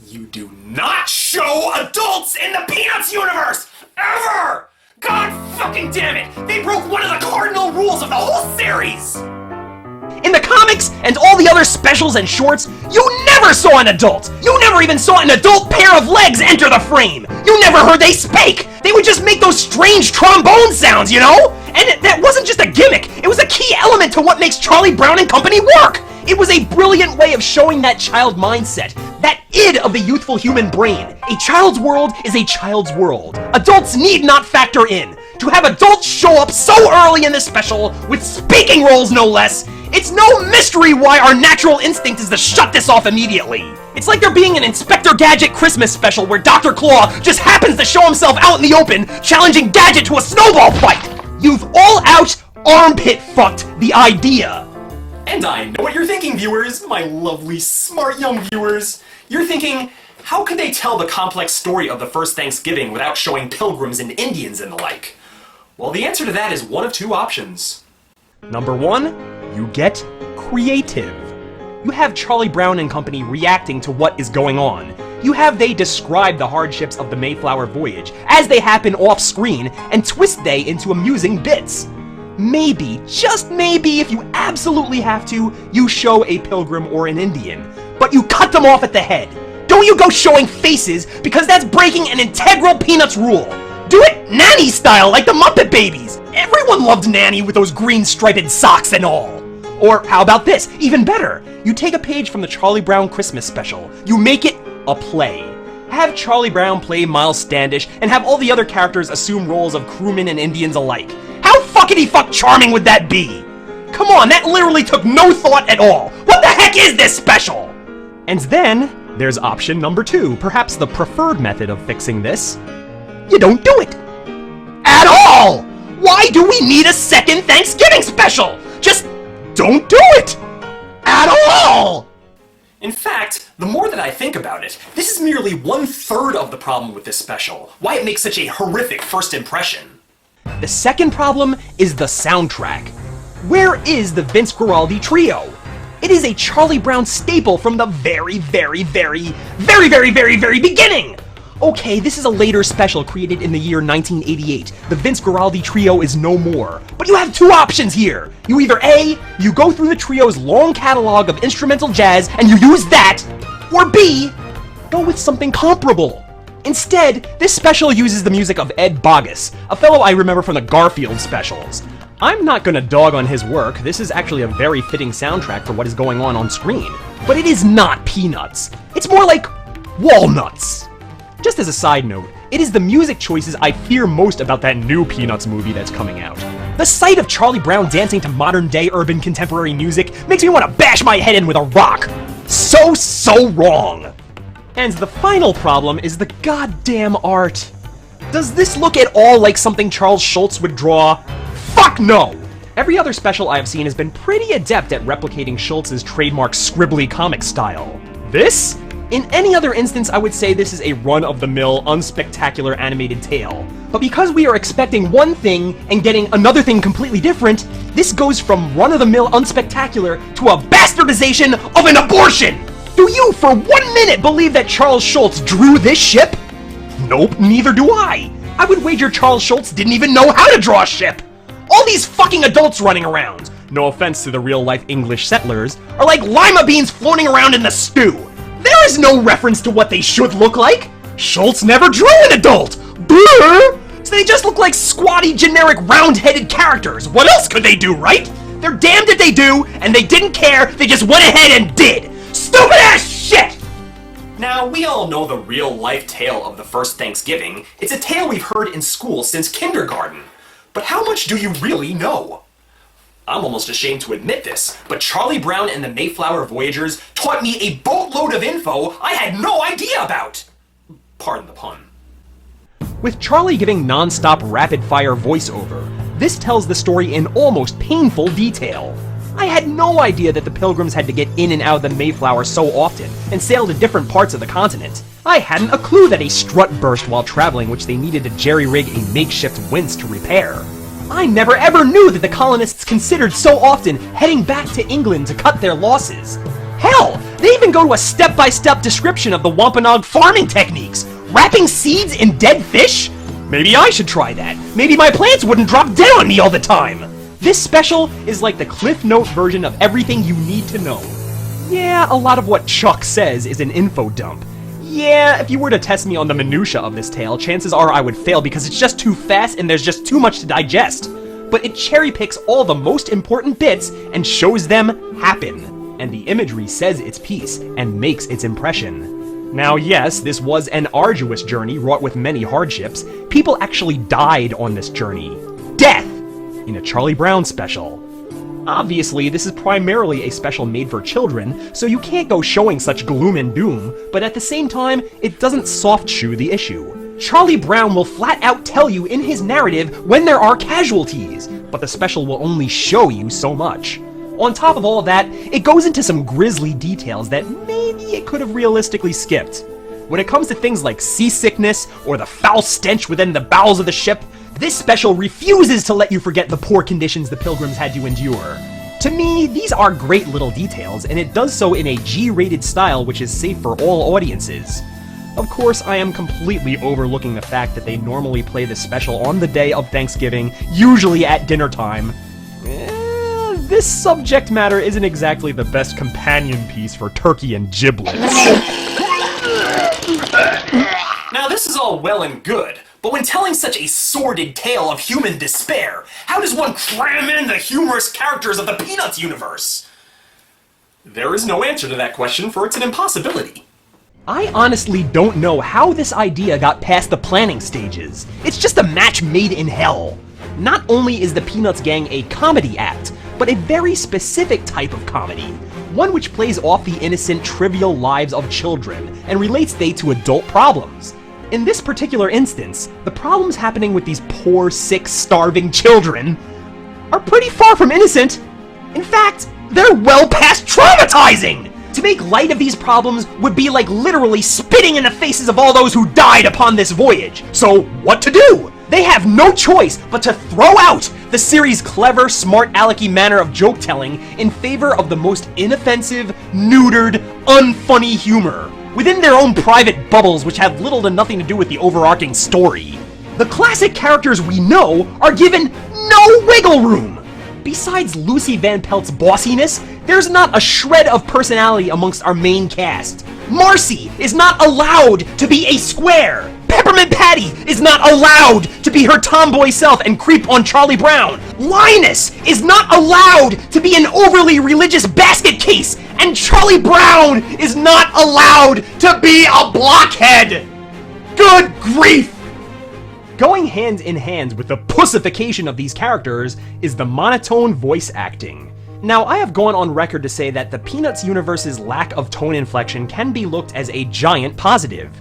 You do not show adults in the Peanuts universe! Ever! God fucking damn it! They broke one of the cardinal rules of the whole series! In the comics and all the other specials and shorts, you never saw an adult! You never even saw an adult pair of legs enter the frame! You never heard they spake! They would just make those strange trombone sounds, you know? And that wasn't just a gimmick, it was a key element to what makes Charlie Brown and Company work! It was a brilliant way of showing that child mindset, that id of the youthful human brain. A child's world is a child's world. Adults need not factor in. To have adults show up so early in this special, with speaking roles no less, it's no mystery why our natural instinct is to shut this off immediately. It's like there being an Inspector Gadget Christmas special where Dr. Claw just happens to show himself out in the open, challenging Gadget to a snowball fight. You've all out armpit fucked the idea. And I know what you're thinking, viewers, my lovely, smart young viewers. You're thinking, how could they tell the complex story of the first Thanksgiving without showing pilgrims and Indians and the like? Well, the answer to that is one of two options. Number one, you get creative. You have Charlie Brown and Company reacting to what is going on. You have they describe the hardships of the Mayflower voyage as they happen off screen and twist they into amusing bits. Maybe, just maybe, if you absolutely have to, you show a pilgrim or an Indian. But you cut them off at the head. Don't you go showing faces, because that's breaking an integral Peanuts rule. Do it Nanny style, like the Muppet Babies. Everyone loved Nanny with those green striped socks and all. Or how about this, even better? You take a page from the Charlie Brown Christmas special. You make it a play. Have Charlie Brown play Miles Standish, and have all the other characters assume roles of crewmen and Indians alike. How fuckity-fuck charming would that be? Come on, that literally took no thought at all. What the heck is this special? And then, there's option number two, perhaps the preferred method of fixing this. You don't do it. At all! Why do we need a second Thanksgiving special? Just don't do it! At all! In fact, the more that I think about it, this is merely 1/3 of the problem with this special. Why it makes such a horrific first impression. The second problem is the soundtrack. Where is the Vince Guaraldi Trio? It is a Charlie Brown staple from the very beginning! Okay, this is a later special created in the year 1988. The Vince Guaraldi Trio is no more. But you have two options here. You either A, you go through the trio's long catalog of instrumental jazz and you use that, or B, go with something comparable. Instead, this special uses the music of Ed Boggess, a fellow I remember from the Garfield specials. I'm not gonna dog on his work, this is actually a very fitting soundtrack for what is going on screen. But it is not Peanuts. It's more like Walnuts. Just as a side note, it is the music choices I fear most about that new Peanuts movie that's coming out. The sight of Charlie Brown dancing to modern-day urban contemporary music makes me want to bash my head in with a rock. So wrong. And the final problem is the goddamn art. Does this look at all like something Charles Schulz would draw? Fuck no! Every other special I have seen has been pretty adept at replicating Schultz's trademark scribbly comic style. This? In any other instance, I would say this is a run-of-the-mill, unspectacular animated tale. But because we are expecting one thing and getting another thing completely different, this goes from run-of-the-mill unspectacular to a bastardization of an abortion! Do you, for 1 minute, believe that Charles Schulz drew this ship? Nope, neither do I. I would wager Charles Schulz didn't even know how to draw a ship. All these fucking adults running around, no offense to the real-life English settlers, are like lima beans floating around in the stew. There is no reference to what they should look like. Schulz never drew an adult. Brr! So they just look like squatty, generic, round-headed characters. What else could they do, right? They're damned if they do, and they didn't care, they just went ahead and did. Stupid-ass shit! Now, we all know the real-life tale of the first Thanksgiving. It's a tale we've heard in school since kindergarten. But how much do you really know? I'm almost ashamed to admit this, but Charlie Brown and the Mayflower Voyagers taught me a boatload of info I had no idea about. Pardon the pun. With Charlie giving non-stop rapid-fire voiceover, this tells the story in almost painful detail. I had no idea that the Pilgrims had to get in and out of the Mayflower so often, and sail to different parts of the continent. I hadn't a clue that a strut burst while traveling which they needed to jerry-rig a makeshift winch to repair. I never ever knew that the colonists considered so often heading back to England to cut their losses. Hell, they even go to a step-by-step description of the Wampanoag farming techniques. Wrapping seeds in dead fish? Maybe I should try that. Maybe my plants wouldn't drop dead on me all the time. This special is like the Cliff Note version of everything you need to know. Yeah, a lot of what Chuck says is an info dump. Yeah, if you were to test me on the minutia of this tale, chances are I would fail because it's just too fast and there's just too much to digest. But it cherry picks all the most important bits and shows them happen. And the imagery says its piece and makes its impression. Now yes, this was an arduous journey wrought with many hardships. People actually died on this journey. Death! In a Charlie Brown special. Obviously, this is primarily a special made for children, so you can't go showing such gloom and doom, but at the same time, it doesn't soft-shoe the issue. Charlie Brown will flat out tell you in his narrative when there are casualties, but the special will only show you so much. On top of all of that, it goes into some grisly details that maybe it could have realistically skipped. When it comes to things like seasickness or the foul stench within the bowels of the ship, this special refuses to let you forget the poor conditions the Pilgrims had to endure. To me, these are great little details, and it does so in a G-rated style which is safe for all audiences. Of course, I am completely overlooking the fact that they normally play this special on the day of Thanksgiving, usually at dinner time. This subject matter isn't exactly the best companion piece for turkey and giblets. Now this is all well and good, but when telling such a sordid tale of human despair, how does one cram in the humorous characters of the Peanuts universe? There is no answer to that question, for it's an impossibility. I honestly don't know how this idea got past the planning stages. It's just a match made in hell. Not only is the Peanuts gang a comedy act, but a very specific type of comedy. One which plays off the innocent, trivial lives of children and relates they to adult problems. In this particular instance, the problems happening with these poor, sick, starving children are pretty far from innocent. In fact, they're well past traumatizing! To make light of these problems would be like literally spitting in the faces of all those who died upon this voyage. So, what to do? They have no choice but to throw out the series' clever, smart alecky manner of joke-telling in favor of the most inoffensive, neutered, unfunny humor, within their own private bubbles which have little to nothing to do with the overarching story. The classic characters we know are given no wiggle room! Besides Lucy Van Pelt's bossiness, there's not a shred of personality amongst our main cast. Marcy is not allowed to be a square! Peppermint Patty is not allowed to be her tomboy self and creep on Charlie Brown! Linus is not allowed to be an overly religious basket case! And Charlie Brown is not allowed to be a blockhead! Good grief! Going hand in hand with the pussification of these characters is the monotone voice acting. Now, I have gone on record to say that the Peanuts universe's lack of tone inflection can be looked as a giant positive.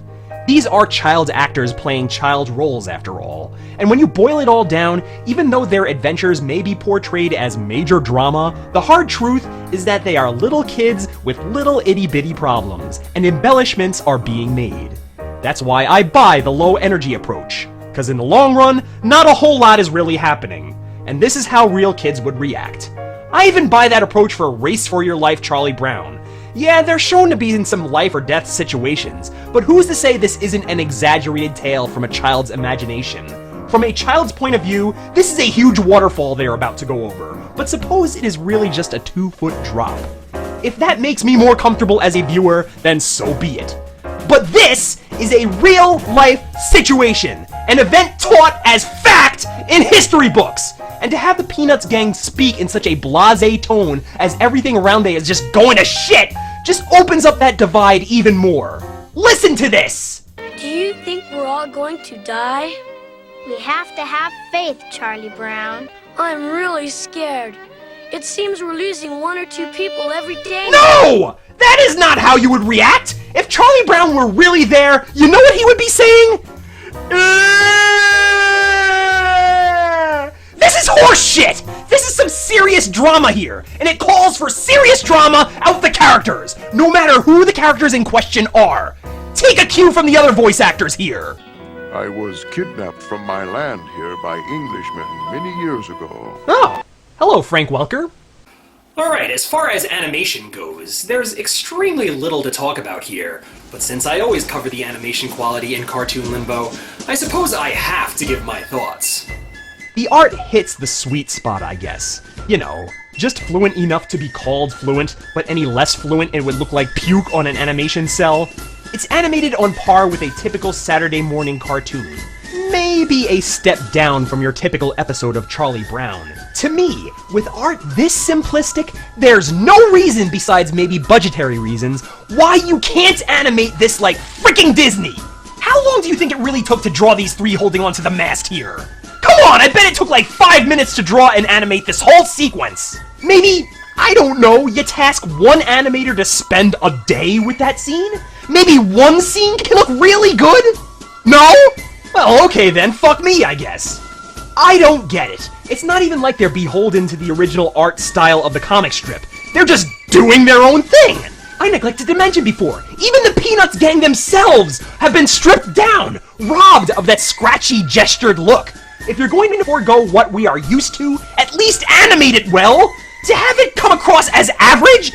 These are child actors playing child roles, after all. And when you boil it all down, even though their adventures may be portrayed as major drama, the hard truth is that they are little kids with little itty-bitty problems, and embellishments are being made. That's why I buy the low energy approach, because in the long run, not a whole lot is really happening. And this is how real kids would react. I even buy that approach for Race for Your Life Charlie Brown. Yeah, they're shown to be in some life or death situations, but who's to say this isn't an exaggerated tale from a child's imagination? From a child's point of view, this is a huge waterfall they're about to go over, but suppose it is really just a 2-foot drop. If that makes me more comfortable as a viewer, then so be it. But this is a real-life situation, an event taught as fact in history books! And to have the Peanuts gang speak in such a blasé tone as everything around there is just going to shit just opens up that divide even more. Listen to this! Do you think we're all going to die? We have to have faith, Charlie Brown. I'm really scared. It seems we're losing 1 or 2 people every day. No! That is not how you would react! If Charlie Brown were really there, you know what he would be saying? This is horseshit! This is some serious drama here, and it calls for serious drama out the characters, no matter who the characters in question are. Take a cue from the other voice actors here. I was kidnapped from my land here by Englishmen many years ago. Oh, hello, Frank Welker. Alright, as far as animation goes, there's extremely little to talk about here, but since I always cover the animation quality in Cartoon Limbo, I suppose I have to give my thoughts. The art hits the sweet spot, I guess. You know, just fluent enough to be called fluent, but any less fluent it would look like puke on an animation cell. It's animated on par with a typical Saturday morning cartoon. Maybe a step down from your typical episode of Charlie Brown. To me, with art this simplistic, there's no reason besides maybe budgetary reasons why you can't animate this like freaking Disney! How long do you think it really took to draw these three holding onto the mast here? Come on, I bet it took like 5 minutes to draw and animate this whole sequence! Maybe, I don't know, you task one animator to spend a day with that scene? Maybe one scene can look really good? No? Well, okay then, fuck me, I guess. I don't get it. It's not even like they're beholden to the original art style of the comic strip. They're just doing their own thing! I neglected to mention before, even the Peanuts gang themselves have been stripped down, robbed of that scratchy, gestured look. If you're going to forego what we are used to, at least animate it well! To have it come across as average